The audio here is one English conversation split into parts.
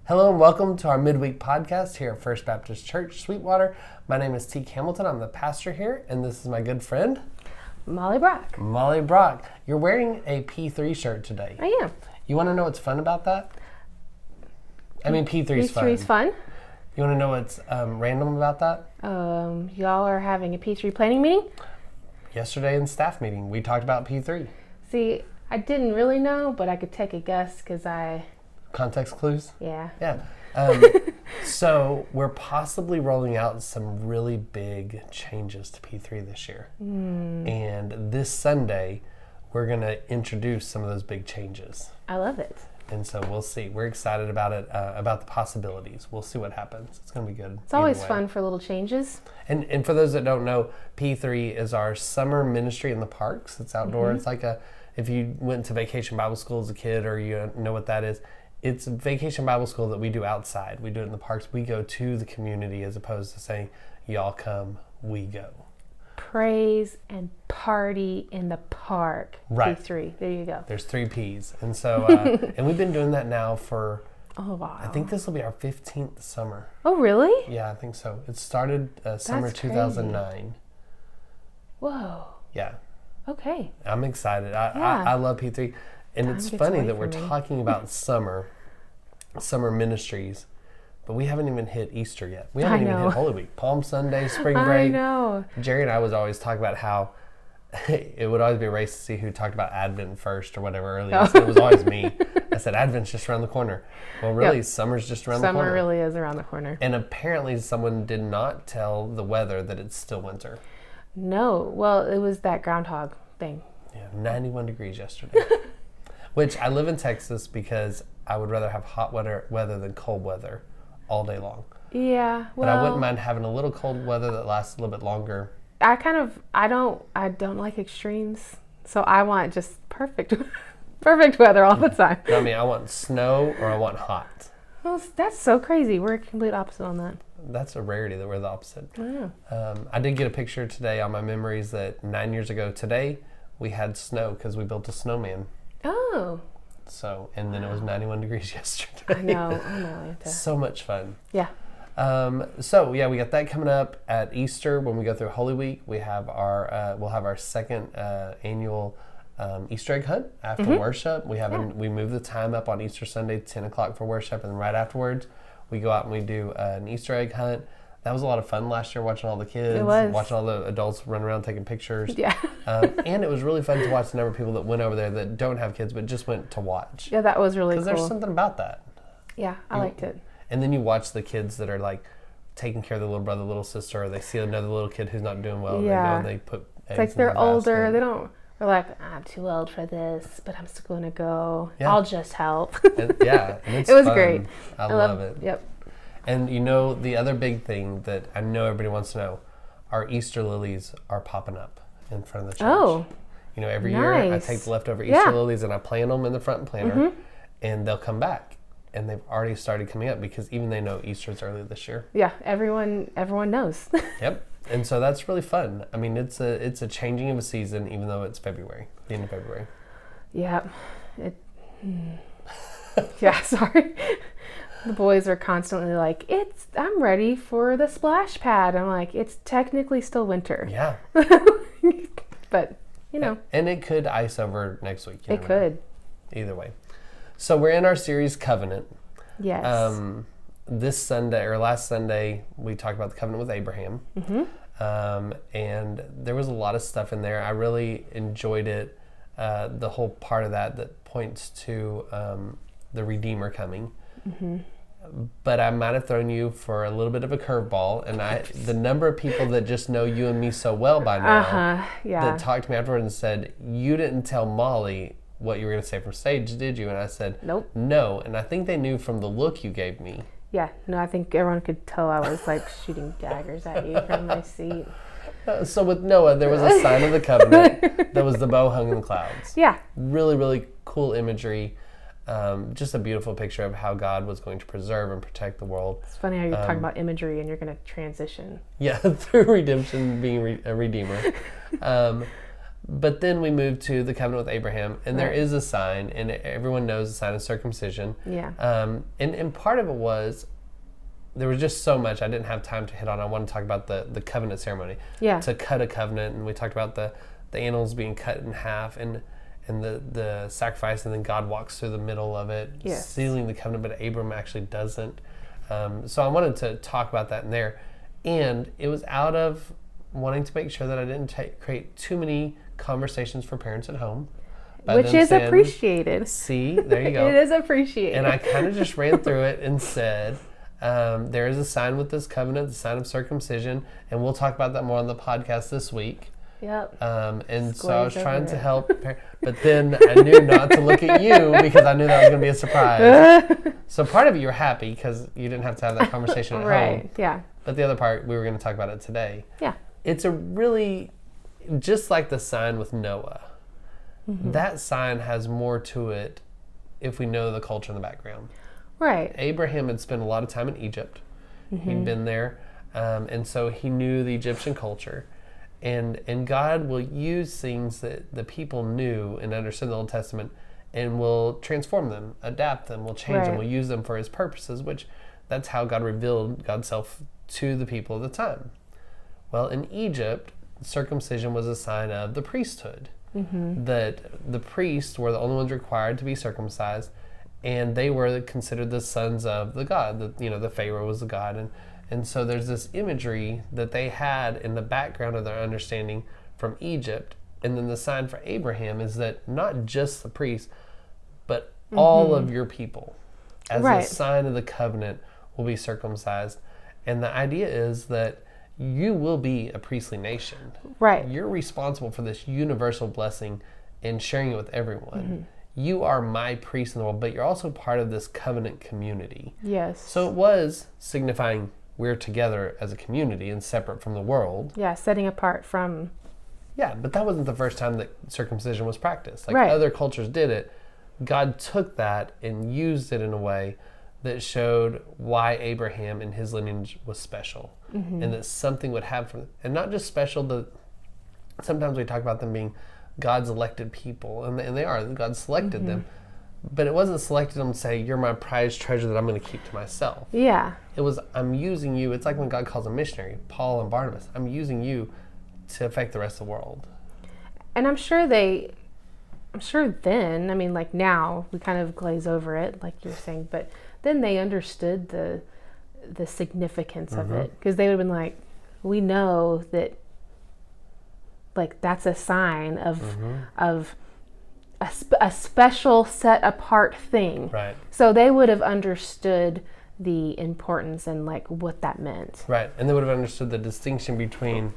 Hello and welcome to our Midweek podcast here at First Baptist Church, Sweetwater. My name is T. Hamilton. I'm the pastor here, and this is my good friend, Molly Brock. Molly Brock. You're wearing a P3 shirt today. I am. You want to know what's fun about that? I mean, P3's fun. P3's fun. You want to know what's random about that? Y'all are having a P3 planning meeting? Yesterday in staff meeting, we talked about P3. See, I didn't really know, but I could take a guess because Context clues? Yeah. So we're possibly rolling out some really big changes to P3 this year. And this Sunday, we're going to introduce some of those big changes. I love it. And so we'll see. We're excited about it, about the possibilities. We'll see what happens. It's going to be good. It's always fun for little changes. And for those that don't know, P3 is our summer ministry in the parks. It's outdoor. It's like if you went to Vacation Bible School as a kid or you know what that is, it's a Vacation Bible School that we do outside. We do it in the parks. We go to the community as opposed to saying, y'all come, we go. Praise and party in the park. Right. P3. There you go. There's 3 Ps. And so, and we've been doing that now for, wow. I think this will be our 15th summer. Oh, really? Yeah, I think so. It started summer 2009. Whoa. Yeah. Okay. I'm excited. I love P3. And it's funny that we're talking about summer ministries, but we haven't even hit Easter yet. We haven't even hit Holy Week, Palm Sunday, spring break. I know. Jerry and I was always talking about how it would always be a race to see who talked about Advent first or whatever earlier. So it was always me. I said, Advent's just around the corner. Well, really, summer's just around the corner. Summer really is around the corner. And apparently someone did not tell the weather that it's still winter. No. Well, it was that groundhog thing. Yeah, 91 degrees yesterday. Which I live in Texas because I would rather have hot weather than cold weather all day long. Yeah, well, but I wouldn't mind having a little cold weather that lasts a little bit longer. I don't like extremes, so I want just perfect weather all the time. I mean, I want snow or I want hot. Well, that's so crazy. We're a complete opposite on that. That's a rarity that we're the opposite. Yeah. I did get a picture today on my memories that 9 years ago today we had snow because we built a snowman. Oh. So, and then it was 91 degrees yesterday. I know. So much fun. Yeah. So yeah, we got that coming up at Easter when we go through Holy Week. We have we'll have our second annual Easter egg hunt after worship. We move the time up on Easter Sunday, 10 o'clock for worship, and then right afterwards we go out and we do an Easter egg hunt. That was a lot of fun last year, watching all the kids, watching all the adults run around taking pictures. Yeah. And it was really fun to watch the number of people that went over there that don't have kids but just went to watch. Yeah, that was really cool. Because there's something about that. Yeah, I liked it. And then you watch the kids that are like taking care of their little brother, little sister, or they see another little kid who's not doing well. Yeah. And they put eggs it's like they're in older. basket. They're like, I'm too old for this, but I'm still going to go. Yeah. I'll just help. And it's it was fun. great. I love it. Yep. And you know, the other big thing that I know everybody wants to know, our Easter lilies are popping up in front of the church. Oh, you know, every year I take the leftover Easter lilies and I plant them in the front planter, and they'll come back. And they've already started coming up because even they know Easter's early this year. Yeah, everyone knows. Yep. And so that's really fun. I mean, it's a changing of a season, even though it's February, the end of February. Yeah. Yeah, sorry. The boys are constantly like, I'm ready for the splash pad. I'm like, it's technically still winter. Yeah. But, you know. And it could ice over next week. It could. Either way. So we're in our series Covenant. Yes. This Sunday, or last Sunday, we talked about the covenant with Abraham. And there was a lot of stuff in there. I really enjoyed it. The whole part of that points to the Redeemer coming. But I might have thrown you for a little bit of a curveball, and the number of people that just know you and me so well by now that talked to me afterwards and said, you didn't tell Molly what you were going to say from stage, did you? And I said, nope. No. And I think they knew from the look you gave me. Yeah, no, I think everyone could tell I was like shooting daggers at you from my seat. So with Noah, there was a sign of the covenant. There was the bow hung in the clouds. Yeah. Really, really cool imagery. Just a beautiful picture of how God was going to preserve and protect the world. It's funny how you're talking about imagery and you're going to transition. Yeah, through redemption, being a redeemer. But then we move to the covenant with Abraham, and there Right. is a sign, and everyone knows the sign of circumcision. Yeah. And part of it was, there was just so much I didn't have time to hit on. I want to talk about the covenant ceremony. Yeah. To cut a covenant, and we talked about the animals being cut in half, and the sacrifice, and then God walks through the middle of it, Yes. sealing the covenant, but Abram actually doesn't. So I wanted to talk about that in there. And it was out of wanting to make sure that I didn't create too many conversations for parents at home. Which is appreciated. See, there you go. It is appreciated. And I kind of just ran through it and said, there is a sign with this covenant, the sign of circumcision, and we'll talk about that more on the podcast this week. Yep. And so I was trying to it. help, but then I knew not to look at you because I knew that was going to be a surprise. So part of it you were happy because you didn't have to have that conversation at Right. home. Yeah. But the other part, we were going to talk about it today. Yeah. It's a really, just like the sign with Noah, that sign has more to it if we know the culture in the background. Right. Abraham had spent a lot of time in Egypt. He'd been there, and so he knew the Egyptian culture. And God will use things that the people knew and understood in the Old Testament, and will transform them, adapt them, will change them, Right. will use them for his purposes, which that's how God revealed God's self to the people of the time. Well, in Egypt, circumcision was a sign of the priesthood. That the priests were the only ones required to be circumcised, and they were considered the sons of the god. The Pharaoh was the god, and so there's this imagery that they had in the background of their understanding from Egypt. And then the sign for Abraham is that not just the priests, but all of your people, as Right. a sign of the covenant, will be circumcised. And the idea is that you will be a priestly nation. Right. You're responsible for this universal blessing and sharing it with everyone. You are my priest in the world, but you're also part of this covenant community. Yes. So it was signifying we're together as a community and separate from the world. Yeah, setting apart from. Yeah, but that wasn't the first time that circumcision was practiced. Like Right. other cultures did it. God took that and used it in a way that showed why Abraham and his lineage was special, and that something would happen from, and not just special. Sometimes we talk about them being God's elected people, and they are. God selected them, but it wasn't selected them to say, "You're my prized treasure that I'm going to keep to myself." Yeah. It was, I'm using you. It's like when God calls a missionary, Paul and Barnabas. I'm using you to affect the rest of the world. And I'm sure then, I mean, like now, we kind of glaze over it, like you were saying, but then they understood the significance of it. Because they would have been like, we know that, like, that's a sign of a special set apart thing. Right. So they would have understood the importance and like what that meant. Right. And they would have understood the distinction between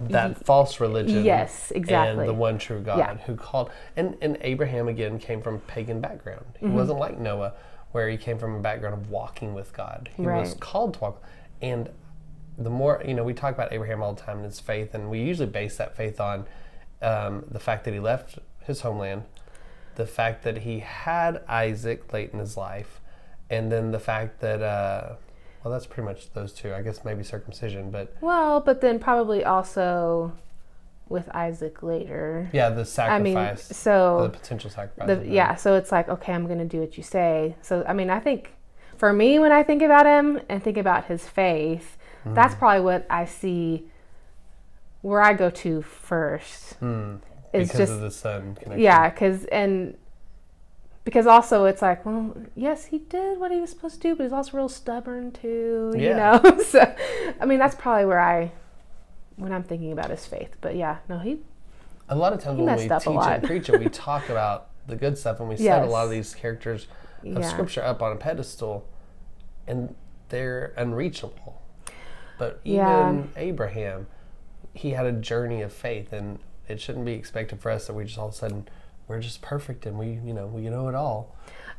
that false religion, Yes, exactly. and the one true God, Yeah. who called. And Abraham, again, came from a pagan background. He wasn't like Noah, where he came from a background of walking with God. He was Right. called to walk. And the more, we talk about Abraham all the time and his faith, and we usually base that faith on the fact that he left his homeland, the fact that he had Isaac late in his life, and then the fact that, well, that's pretty much those two. I guess maybe circumcision, but Well, but then probably also with Isaac later. yeah, the sacrifice, so the potential sacrifice. so it's like, okay, I'm going to do what you say. So, I mean, I think for me, when I think about him and think about his faith, that's probably what I see, where I go to first. It's because just, of the son connection. yeah, because also it's like, well, yes, he did what he was supposed to do, but he's also real stubborn too, you Yeah. know? So, I mean, that's probably where when I'm thinking about his faith. But yeah, no, A lot of times He when we messed up a teach lot. and preach it, we talk about the good stuff, and we set a lot of Yes. these characters of Yeah. Scripture up on a pedestal, and they're unreachable. But even Yeah. Abraham, he had a journey of faith, and it shouldn't be expected for us that we just all of a sudden we're just perfect and we know it all.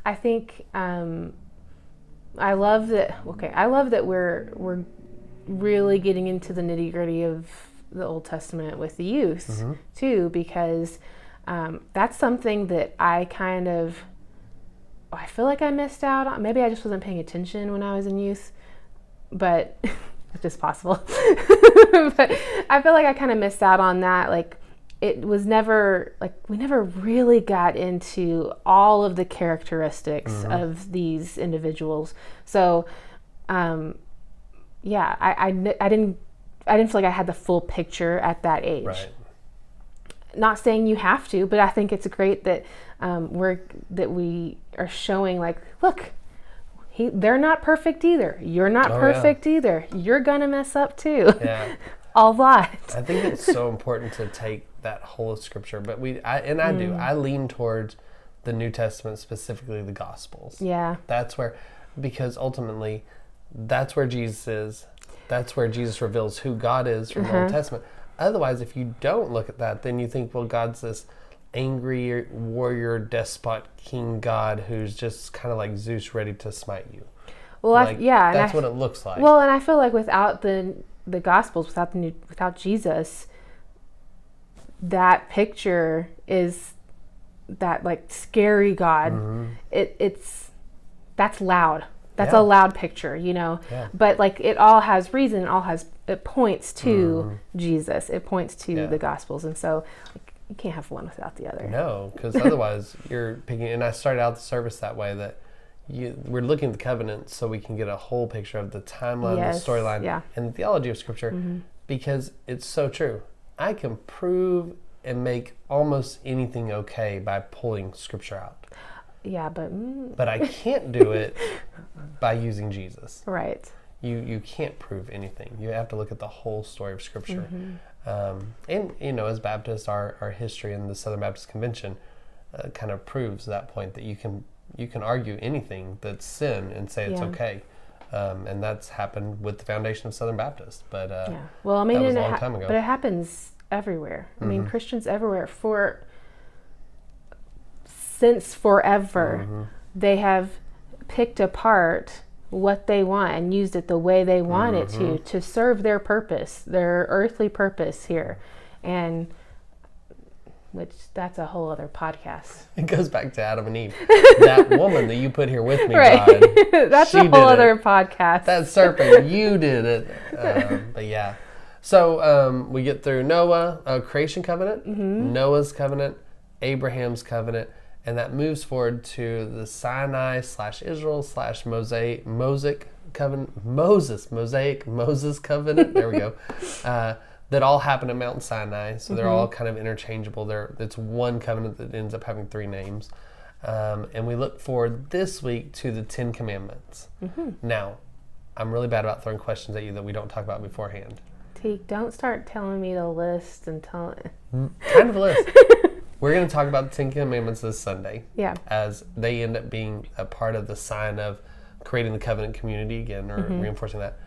I think I love that. Okay, I love that we're really getting into the nitty gritty of the Old Testament with the youth too, because that's something that I feel like I missed out on. Maybe I just wasn't paying attention when I was in youth, but it's just possible. But I feel like I kind of missed out on that. Like, it was never like we never really got into all of the characteristics of these individuals. So, yeah, I didn't feel like I had the full picture at that age. Right. Not saying you have to, but I think it's great that we are showing like, look, they're not perfect either. You're not perfect either. You're gonna mess up too. Yeah. A lot. I think it's so important to take that whole of Scripture, but I lean towards the New Testament, specifically the Gospels. Yeah. That's where, because ultimately, that's where Jesus is. That's where Jesus reveals who God is from the Old Testament. Otherwise, if you don't look at that, then you think, well, God's this angry warrior, despot, king God who's just kind of like Zeus ready to smite you. Well, that's what it looks like. Well, and I feel like without the Gospels, without Jesus, that picture is that like scary God. That's loud. That's a loud picture, you know. Yeah. But like it all has reason. It points to Jesus. It points to the Gospels, and so like, you can't have one without the other. No, because otherwise you're picking. And I started out the service that way, that we're looking at the covenant so we can get a whole picture of the timeline, the storyline, and the theology of Scripture, because it's so true. I can prove and make almost anything okay by pulling Scripture out. Yeah, but I can't do it by using Jesus. Right. You can't prove anything. You have to look at the whole story of Scripture. And you know, as Baptists, our history in the Southern Baptist Convention kind of proves that point, that you can argue anything that's sin and say it's okay. And that's happened with the foundation of Southern Baptist. But well, I mean, that was a long time ago. But it happens everywhere. I mean, Christians everywhere since forever, they have picked apart what they want and used it the way they want it to serve their purpose, their earthly purpose here. And which that's a whole other podcast. It goes back to Adam and Eve. That woman that you put here with me, right. God, that's a whole other podcast. That serpent, you did it. But yeah. So we get through Noah, creation covenant, Noah's covenant, Abraham's covenant, and that moves forward to the Sinai /Israel /Mosaic covenant, Moses covenant. There we go. That all happened at Mount Sinai, so they're all kind of interchangeable. It's one covenant that ends up having 3 names. And we look forward this week to the 10 Commandments. Now, I'm really bad about throwing questions at you that we don't talk about beforehand. Teague, don't start telling me the list and telling... Kind of a list. We're going to talk about the 10 Commandments this Sunday. Yeah. As they end up being a part of the sign of creating the covenant community again, or reinforcing that.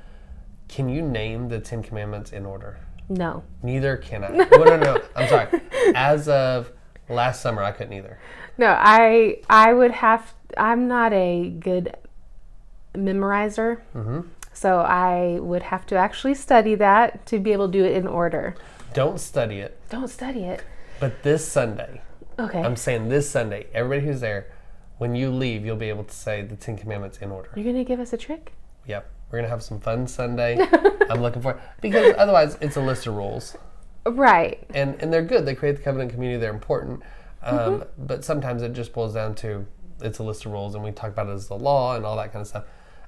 Can you name the 10 Commandments in order? No. Neither can I. No. I'm sorry. As of last summer, I couldn't either. No, I would have... I'm not a good memorizer. So I would have to actually study that to be able to do it in order. Don't study it. But this Sunday, I'm saying this Sunday, everybody who's there, when you leave, you'll be able to say the 10 Commandments in order. You're going to give us a trick? Yep. We're going to have some fun Sunday. I'm looking for it. Because otherwise, it's a list of rules. Right. And they're good. They create the covenant community. They're important. But sometimes it just boils down to it's a list of rules, and we talk about it as the law and all that kind of stuff.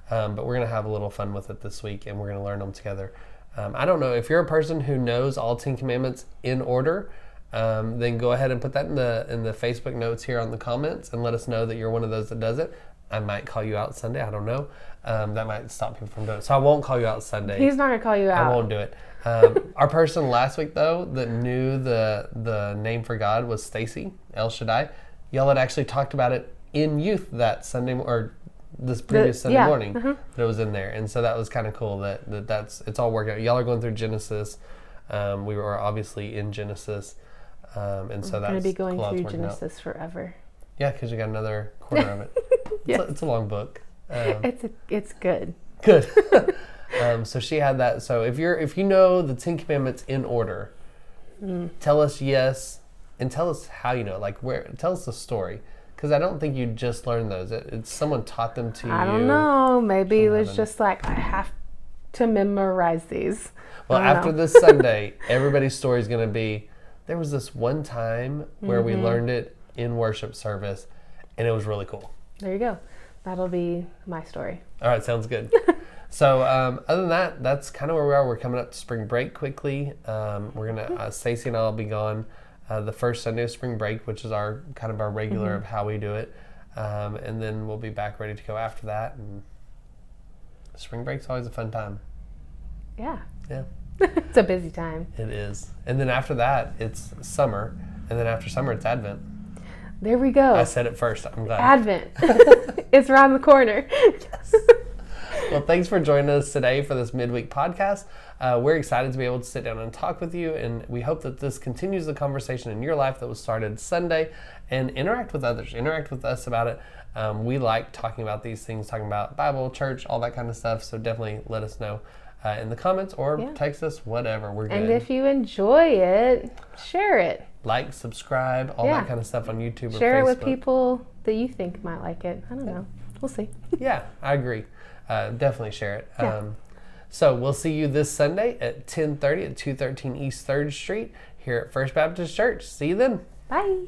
But we're going to have a little fun with it this week, and we're going to learn them together. I don't know. If you're a person who knows all 10 Commandments in order, then go ahead and put that in the Facebook notes here on the comments and let us know that you're one of those that does it. I might call you out Sunday. I don't know. That might stop people from doing it. So I won't call you out Sunday. He's not going to call you out. I won't do it. Our person last week, though, that knew the name for God was Stacy, El Shaddai. Y'all had actually talked about it in youth that Sunday, or this previous Sunday morning, that it was in there. And so that was kind of cool that's it's all working out. Y'all are going through Genesis. We were obviously in Genesis. And so that's going to be going cool through Genesis forever. Yeah, because you got another quarter of it. It's a long book. It's good. Good. So she had that. So if you know the 10 Commandments in order, tell us yes, and tell us how you know. Like tell us the story, because I don't think you just learned those. It's someone taught them to you. I don't know. Maybe it was just like, I have to memorize these. Well, after this Sunday, everybody's story is going to be there was this one time where we learned it in worship service, and it was really cool. There you go. That'll be my story. All right, sounds good. So other than that, that's kind of where we are. We're coming up to spring break quickly. We're gonna Stacy and I will be gone the first Sunday of spring break, which is our kind of our regular of how we do it, and then we'll be back ready to go after that. And spring break's always a fun time. Yeah. Yeah. It's a busy time. It is. And then after that, it's summer, and then after summer, it's Advent. There we go. I said it first. I'm glad. Advent. It's around the corner. Yes. Well, thanks for joining us today for this midweek podcast. We're excited to be able to sit down and talk with you, and we hope that this continues the conversation in your life that was started Sunday, and interact with others. Interact with us about it. We like talking about these things, talking about Bible, church, all that kind of stuff, so definitely let us know in the comments or text us, whatever. We're good. And if you enjoy it, share it. Like, subscribe, all that kind of stuff on YouTube or Facebook. Share it with people that you think might like it. I don't know. We'll see. Yeah, I agree. Definitely share it. Yeah. So we'll see you this Sunday at 10:30 at 213 East 3rd Street here at First Baptist Church. See you then. Bye.